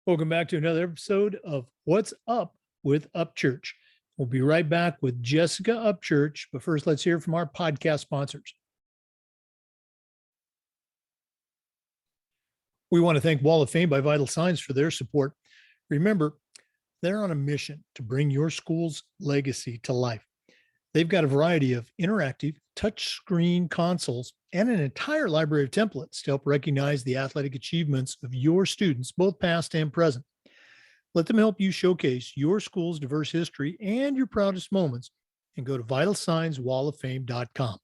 Welcome back to another episode of What's Up with Upchurch. We'll be right back with Jessica Upchurch, but first let's hear from our podcast sponsors. We want to thank Wall of Fame by Vital Signs for their support. Remember, they're on a mission to bring your school's legacy to life. They've got a variety of interactive touchscreen consoles and an entire library of templates to help recognize the athletic achievements of your students, both past and present. Let them help you showcase your school's diverse history and your proudest moments, and go to vitalsignswalloffame.com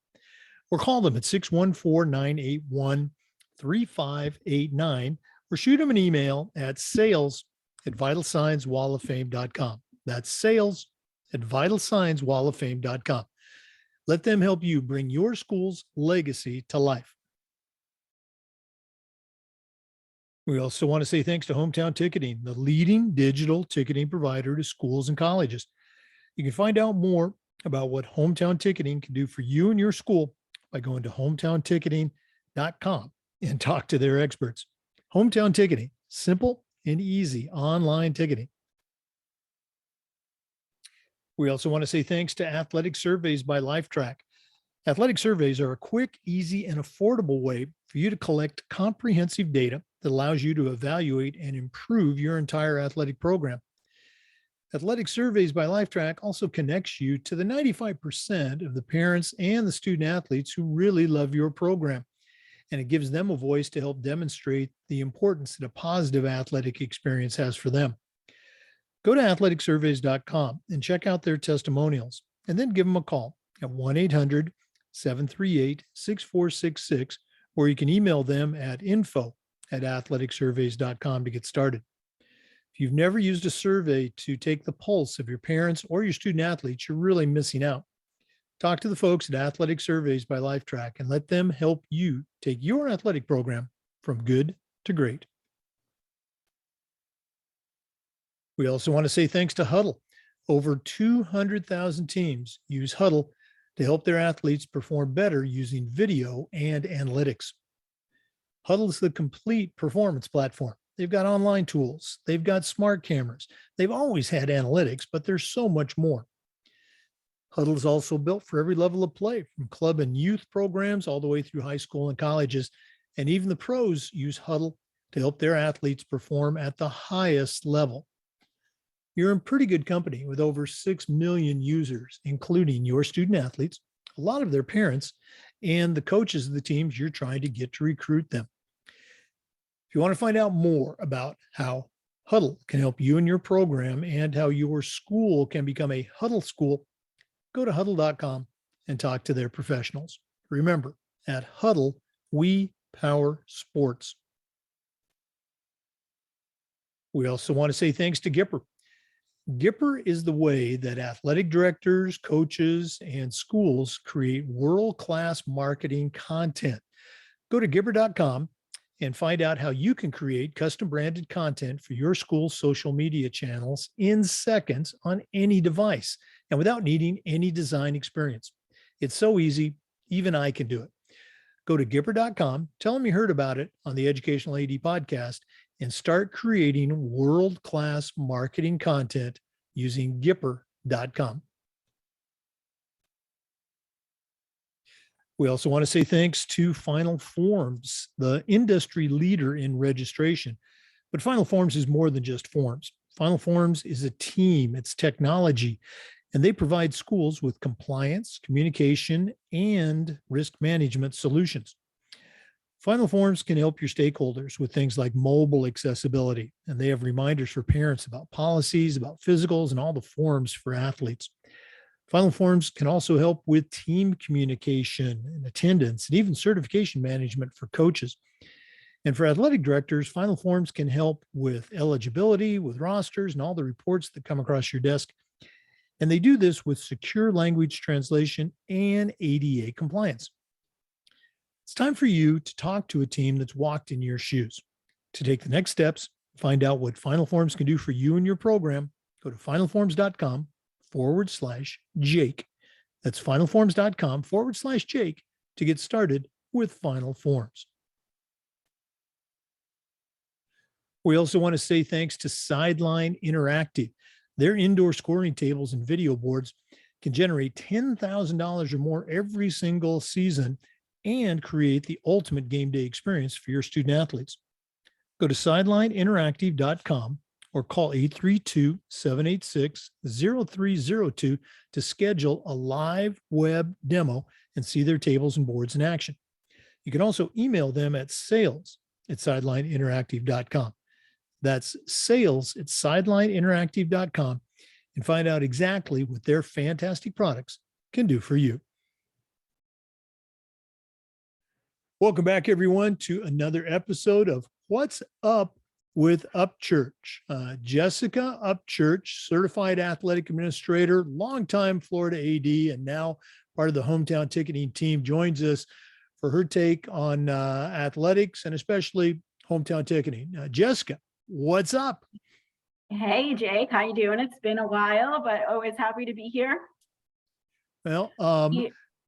or call them at 614-981-3589 or shoot them an email at sales@vitalsignswalloffame.com. That's sales@vitalsignswalloffame.com. Let them help you bring your school's legacy to life. We also want to say thanks to HomeTown Ticketing, the leading digital ticketing provider to schools and colleges. You can find out more about what HomeTown Ticketing can do for you and your school by going to hometownticketing.com and talk to their experts. HomeTown Ticketing, simple and easy online ticketing. We also want to say thanks to Athletic Surveys by Lifetrack. Athletic surveys are a quick, easy, and affordable way for you to collect comprehensive data that allows you to evaluate and improve your entire athletic program. Athletic Surveys by Lifetrack also connects you to the 95% of the parents and the student athletes who really love your program, and it gives them a voice to help demonstrate the importance that a positive athletic experience has for them. Go to athleticsurveys.com and check out their testimonials, and then give them a call at 1-800-738-6466, or you can email them at info@athleticsurveys.com to get started. If you've never used a survey to take the pulse of your parents or your student athletes, you're really missing out. Talk to the folks at Athletic Surveys by Lifetrack and let them help you take your athletic program from good to great. We also want to say thanks to Huddle. Over 200,000 teams use Huddle to help their athletes perform better using video and analytics. Huddle is the complete performance platform. They've got online tools. They've got smart cameras. They've always had analytics, but there's so much more. Huddle is also built for every level of play, from club and youth programs all the way through high school and colleges. And even the pros use Huddle to help their athletes perform at the highest level. You're in pretty good company with over 6 million users, including your student athletes, a lot of their parents, and the coaches of the teams you're trying to get to recruit them. If you want to find out more about how Huddle can help you and your program and how your school can become a Huddle school, go to huddle.com and talk to their professionals. Remember, at Huddle, we power sports. We also want to say thanks to Gipper. Gipper is the way that athletic directors, coaches, and schools create world-class marketing content. Go to Gipper.com and find out how you can create custom branded content for your school's social media channels in seconds on any device and without needing any design experience. It's so easy, even I can do it. Go to Gipper.com, tell them you heard about it on the Educational AD podcast, and start creating world-class marketing content using Gipper.com. We also want to say thanks to Final Forms, the industry leader in registration. But Final Forms is more than just forms. Final Forms is a team, it's technology, and they provide schools with compliance, communication, and risk management solutions. Final Forms can help your stakeholders with things like mobile accessibility, and they have reminders for parents about policies, about physicals, and all the forms for athletes. Final Forms can also help with team communication and attendance and even certification management for coaches. And for athletic directors, Final Forms can help with eligibility, with rosters, and all the reports that come across your desk. And they do this with secure language translation and ADA compliance. It's time for you to talk to a team that's walked in your shoes. To take the next steps, find out what Final Forms can do for you and your program, go to finalforms.com/Jake. That's finalforms.com/Jake to get started with Final Forms. We also want to say thanks to Sideline Interactive. Their indoor scoring tables and video boards can generate $10,000 or more every single season and create the ultimate game day experience for your student athletes. Go to sidelineinteractive.com or call 832-786-0302 to schedule a live web demo and see their tables and boards in action. You can also email them at sales@sidelineinteractive.com. That's sales@sidelineinteractive.com and find out exactly what their fantastic products can do for you. Welcome back, everyone, to another episode of What's Up with Upchurch. Jessica Upchurch, certified athletic administrator, longtime Florida AD, and now part of the HomeTown ticketing team, joins us for her take on athletics and especially HomeTown ticketing. Jessica, what's up? Hey, Jake, how you doing? It's been a while, but always happy to be here. Well,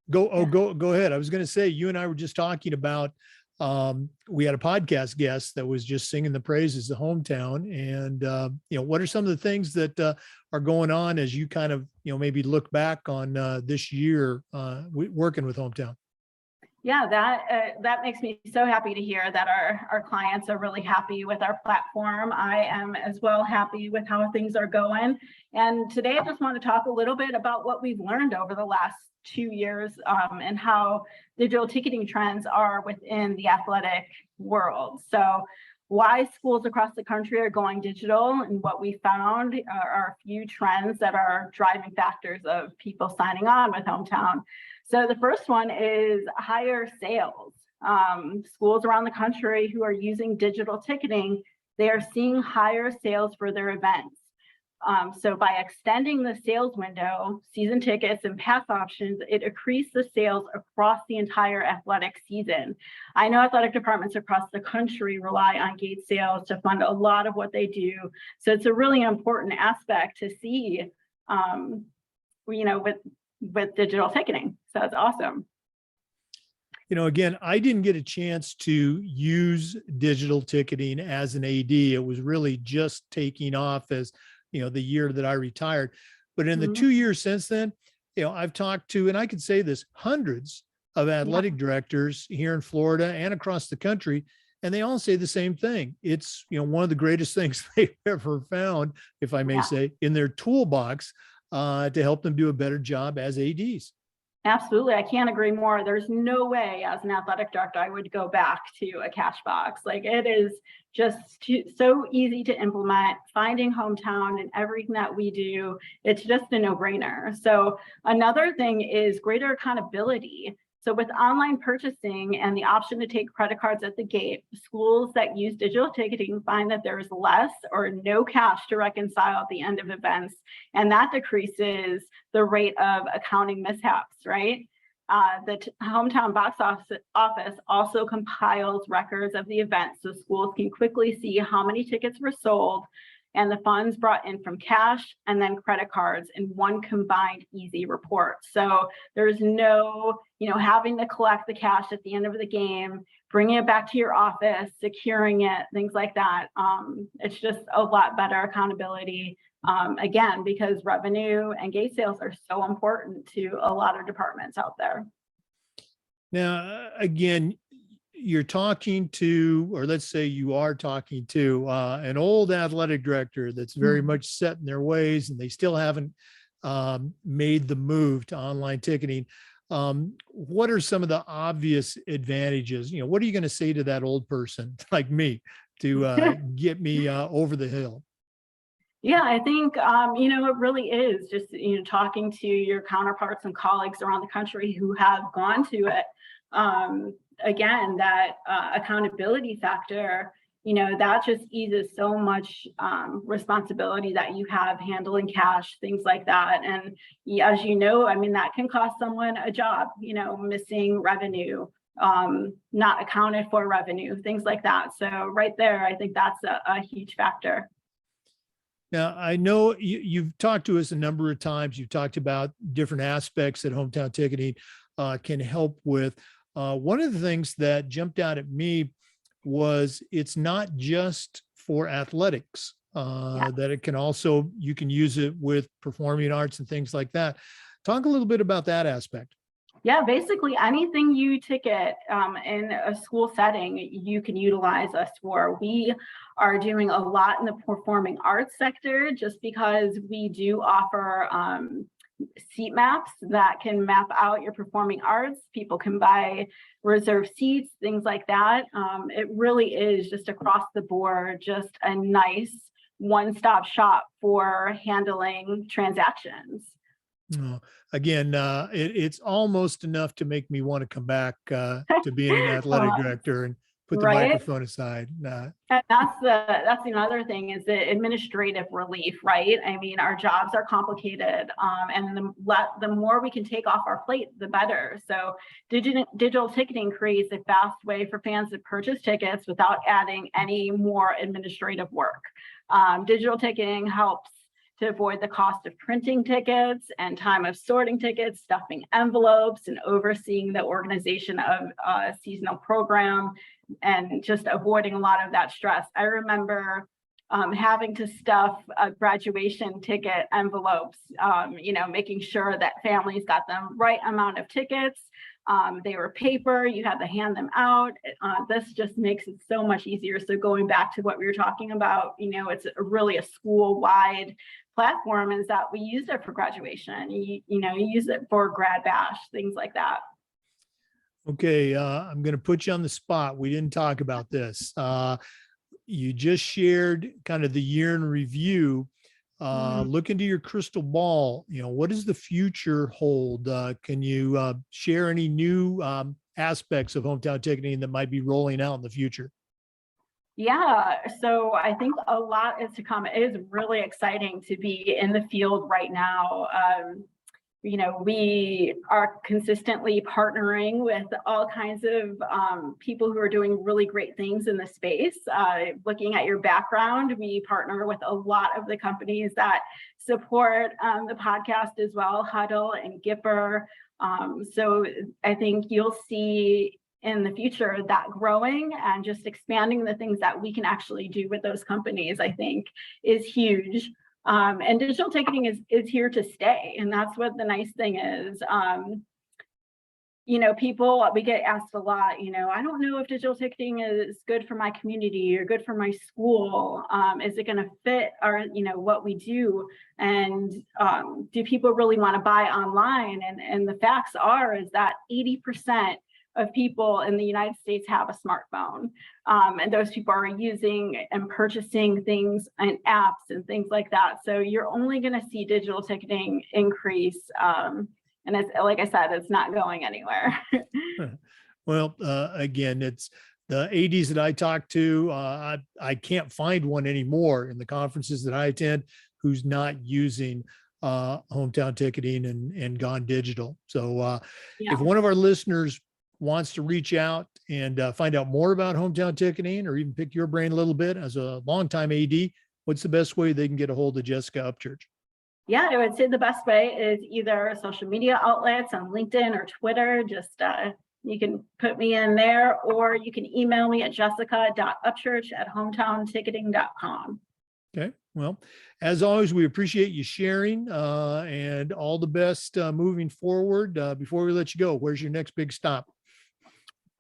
go ahead. I was going to say, you and I were just talking about, we had a podcast guest that was just singing the praises of HomeTown. And, what are some of the things that are going on as you kind of, maybe look back on this year working with HomeTown? Yeah, that makes me so happy to hear that our clients are really happy with our platform. I am as well happy with how things are going. And today I just want to talk a little bit about what we've learned over the last 2 years and how digital ticketing trends are within the athletic world. So why schools across the country are going digital, and what we found are a few trends that are driving factors of people signing on with HomeTown. So the first one is higher sales. Schools around the country who are using digital ticketing, they are seeing higher sales for their events. So by extending the sales window, season tickets and pass options, it increased the sales across the entire athletic season. I know athletic departments across the country rely on gate sales to fund a lot of what they do. So it's a really important aspect to see, with digital ticketing. So it's awesome. Again, I didn't get a chance to use digital ticketing as an AD. It was really just taking off as, the year that I retired. But in the 2 years since then, I've talked to, and I could say this, hundreds of athletic directors here in Florida and across the country, and they all say the same thing. It's, one of the greatest things they've ever found, if I may say, in their toolbox to help them do a better job as ADs. Absolutely. I can't agree more. There's no way as an athletic director I would go back to a cash box. Like, it is just so easy to implement. Finding HomeTown and everything that we do, it's just a no-brainer. So another thing is greater accountability. So with online purchasing and the option to take credit cards at the gate, schools that use digital ticketing find that there's less or no cash to reconcile at the end of events, and that decreases the rate of accounting mishaps, right? The HomeTown box office also compiles records of the event so schools can quickly see how many tickets were sold and the funds brought in from cash and then credit cards in one combined easy report. So there's no, having to collect the cash at the end of the game, bringing it back to your office, securing it, things like that. It's just a lot better accountability, again, because revenue and gate sales are so important to a lot of departments out there. Now, again, you're talking to, or let's say you are talking to an old athletic director that's very much set in their ways, and they still haven't made the move to online ticketing. What are some of the obvious advantages? What are you going to say to that old person like me to get me over the hill? Yeah, I think, it really is just, talking to your counterparts and colleagues around the country who have gone to it. Again, that accountability factor, that just eases so much responsibility that you have handling cash, things like that. And as that can cost someone a job, missing revenue, not accounted for revenue, things like that. So right there, I think that's a huge factor. Now, I know you've talked to us a number of times. You've talked about different aspects that HomeTown ticketing can help with. One of the things that jumped out at me was it's not just for athletics, Yeah. that it can also, you can use it with performing arts and things like that. Talk a little bit about that aspect. Yeah, basically anything you ticket in a school setting, you can utilize us for. We are doing a lot in the performing arts sector just because we do offer seat maps that can map out your performing arts. People can buy reserved seats, things like that. It really is just across the board, just a nice one-stop shop for handling transactions. Uh, Again, it's almost enough to make me want to come back to being an athletic Uh, director and put the right? microphone aside. And that's another thing is the administrative relief, right? I mean, our jobs are complicated, and the more we can take off our plate, the better. So digital ticketing creates a fast way for fans to purchase tickets without adding any more administrative work. Digital ticketing helps to avoid the cost of printing tickets and time of sorting tickets, stuffing envelopes, and overseeing the organization of a seasonal program, and just avoiding a lot of that stress. I remember having to stuff graduation ticket envelopes, making sure that families got the right amount of tickets. They were paper, you had to hand them out. This just makes it so much easier. So going back to what we were talking about, it's really a school-wide platform, is that we use it for graduation. You use it for grad bash, things like that. Okay, I'm going to put you on the spot. We didn't talk about this. You just shared kind of the year in review. Look into your crystal ball. What does the future hold? Can you share any new aspects of hometown ticketing that might be rolling out in the future? Yeah, so I think a lot is to come. It is really exciting to be in the field right now. We are consistently partnering with all kinds of people who are doing really great things in the space. Looking at your background, we partner with a lot of the companies that support the podcast as well, Huddle and Gipper. So I think you'll see in the future that growing and just expanding the things that we can actually do with those companies, I think is huge. And digital ticketing is here to stay. And that's what the nice thing is. People, we get asked a lot, I don't know if digital ticketing is good for my community or good for my school. Is it going to fit our, what we do? And do people really want to buy online? And the facts is that 80% of people in the United States have a smartphone. And those people are using and purchasing things and apps and things like that. So you're only going to see digital ticketing increase. And it's, like I said, it's not going anywhere. Well, again, it's the ADs that I talk to. I can't find one anymore in the conferences that I attend who's not using hometown ticketing and gone digital. So Yeah. if one of our listeners wants to reach out and find out more about hometown ticketing, or even pick your brain a little bit as a longtime AD, what's the best way they can get a hold of Jessica Upchurch? Yeah, I would say the best way is either social media outlets on LinkedIn or Twitter. Just you can put me in there, or you can email me at jessica.upchurch@hometownticketing.com. Okay. Well, as always, we appreciate you sharing and all the best moving forward. Before we let you go, where's your next big stop?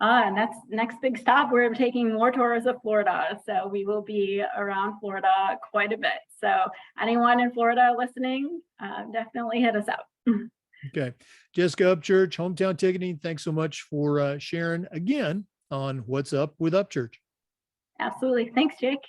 And that's next big stop. We're taking more tours of Florida. So we will be around Florida quite a bit. So anyone in Florida listening, definitely hit us up. Okay. Jessica Upchurch, Hometown Ticketing, thanks so much for sharing again on What's Up with Upchurch. Absolutely. Thanks, Jake.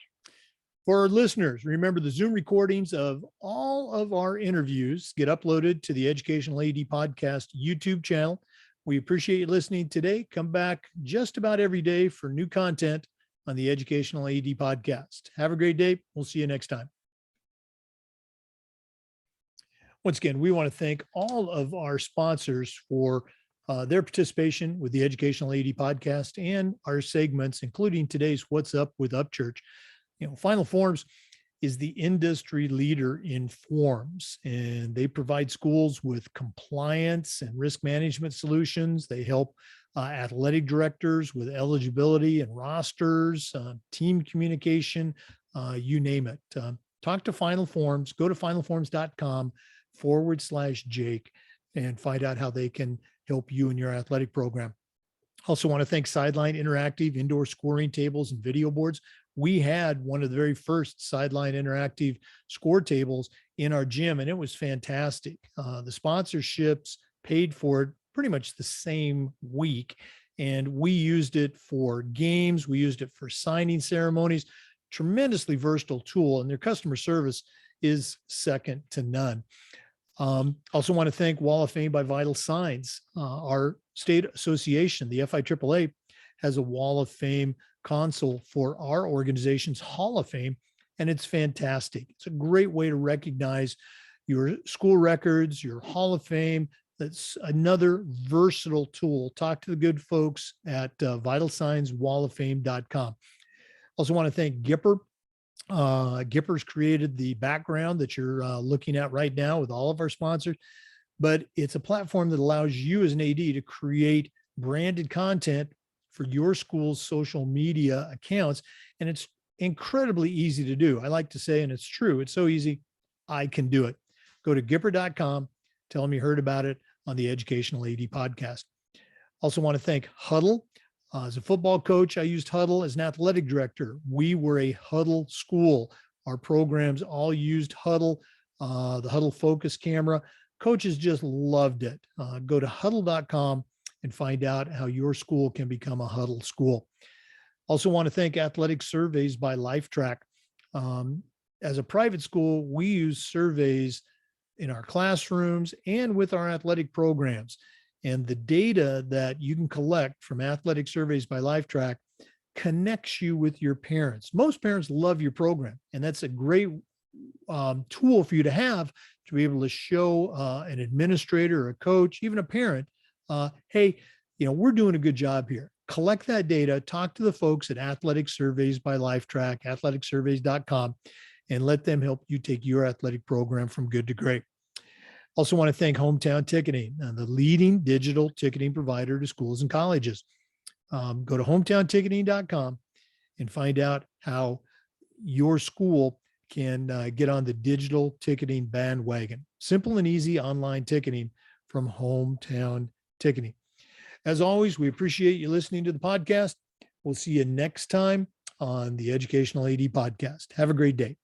For our listeners, remember the Zoom recordings of all of our interviews get uploaded to the Educational AD Podcast YouTube channel. We appreciate you listening today. Come back just about every day for new content on the Educational AD Podcast. Have a great day. We'll see you next time. Once again, we want to thank all of our sponsors for their participation with the Educational AD Podcast and our segments, including today's What's Up with Upchurch. Final Forms is the industry leader in forms, and they provide schools with compliance and risk management solutions. They help athletic directors with eligibility and rosters, team communication, you name it. Talk to Final Forms, go to finalforms.com/Jake and find out how they can help you in your athletic program. Also want to thank Sideline Interactive indoor scoring tables and video boards. We had one of the very first Sideline Interactive score tables in our gym, and it was fantastic. The sponsorships paid for it pretty much the same week, and we used it for games. We used it for signing ceremonies. Tremendously versatile tool, and their customer service is second to none. Also want to thank Wall of Fame by Vital Signs. Our state association, the FIAAA, has a Wall of Fame console for our organization's Hall of Fame, and it's fantastic. It's a great way to recognize your school records, your Hall of Fame. That's another versatile tool. Talk to the good folks at vitalsignswalloffame.com. Also want to thank Gipper. Gipper's created the background that you're looking at right now with all of our sponsors, but it's a platform that allows you as an AD to create branded content for your school's social media accounts. And it's incredibly easy to do. I like to say, and it's true, it's so easy, I can do it. Go to Gipper.com, tell them you heard about it on the Educational AD podcast. Also want to thank Huddle. As a football coach, I used Huddle. As an athletic director, we were a Huddle school. Our programs all used Huddle, the Huddle focus camera. Coaches just loved it. Go to huddle.com and find out how your school can become a Huddle school. Also want to thank Athletic Surveys by Lifetrack. As a private school, we use surveys in our classrooms and with our athletic programs. And the data that you can collect from Athletic Surveys by Lifetrack connects you with your parents. Most parents love your program, and that's a great tool for you to have to be able to show an administrator or a coach, even a parent, hey, we're doing a good job here. Collect that data, talk to the folks at Athletic Surveys by Lifetrack, athleticsurveys.com, and let them help you take your athletic program from good to great. Also want to thank HomeTown Ticketing, the leading digital ticketing provider to schools and colleges. Go to hometownticketing.com and find out how your school can get on the digital ticketing bandwagon. Simple and easy online ticketing from HomeTown Ticketing. As always, we appreciate you listening to the podcast. We'll see you next time on the Educational AD podcast. Have a great day.